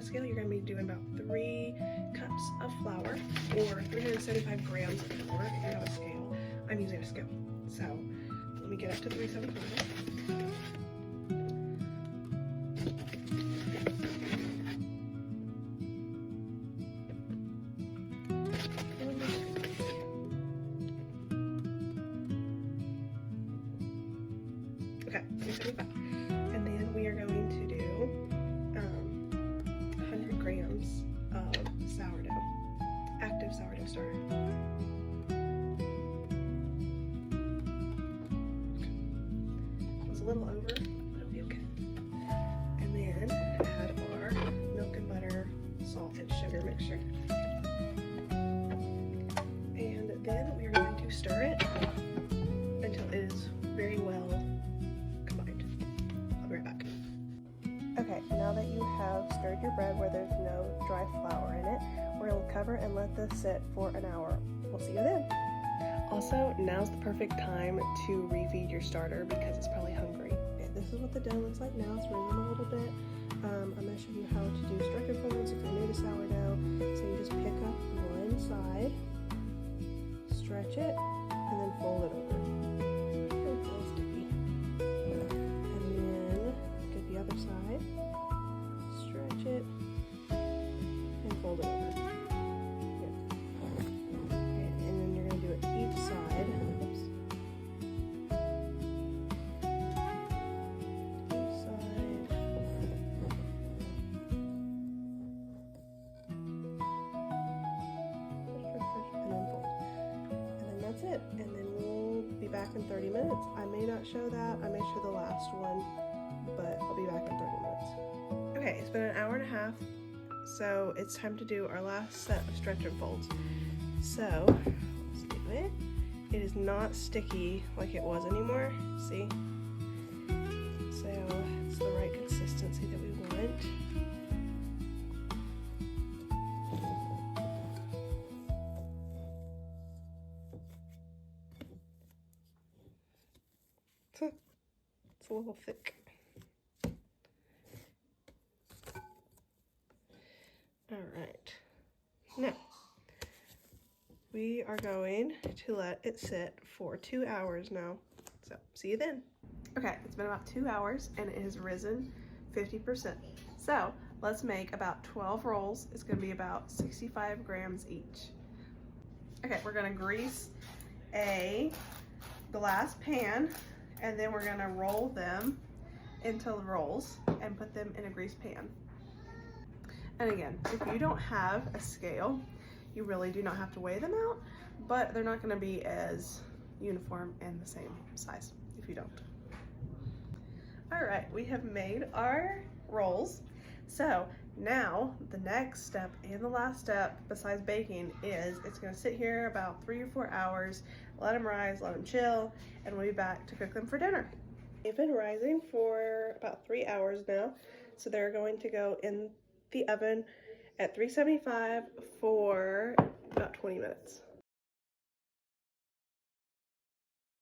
scale, you're gonna be doing about 3 cups of flour or 375 grams of flour. If you have a scale, I'm using a scale. So let me get up to 375. Okay, 375. And then we are going to do 100 grams of sourdough, active sourdough starter. It was a little over, but it'll be okay. And then add our milk and butter, salt and sugar mixture. And then we are going to stir it until it is very well combined. I'll be right back. Okay, now that you have stirred your bread where there's no dry flour in it, we're going to cover and let this sit for an hour. We'll see you then. Also, now's the perfect time to refeed your starter because it's probably hungry. Okay, this is what the dough looks like now. It's risen a little bit. I'm going to show you how to do stretcher folds if you're new to sourdough. So you just pick up one side, stretch it, and then fold it over. It's a little sticky. And then get the other side, stretch it, and fold it over. Okay, and then you're going to do it each side. Oops. Each side. And then fold. And then that's it. And then we'll be back in 30 minutes. I may not show that. I may show the last one, but I'll be back in 30 minutes. Okay, it's been an hour and a half, so it's time to do our last set of stretcher folds. So, let's do it. It is not sticky like it was anymore, see? So, it's the right consistency that we want. It's a little thick. All right, now we are going to let it sit for 2 hours now. So see you then. Okay, it's been about 2 hours and it has risen 50%. So let's make about 12 rolls. It's gonna be about 65 grams each. Okay, we're gonna grease a glass pan and then we're gonna roll them into rolls and put them in a greased pan. And again, if you don't have a scale, you really do not have to weigh them out, but they're not gonna be as uniform and the same size if you don't. All right, we have made our rolls. So now the next step and the last step besides baking is it's gonna sit here about 3 or 4 hours, let them rise, let them chill, and we'll be back to cook them for dinner. They've been rising for about 3 hours now, so they're going to go in the oven at 375 for about 20 minutes.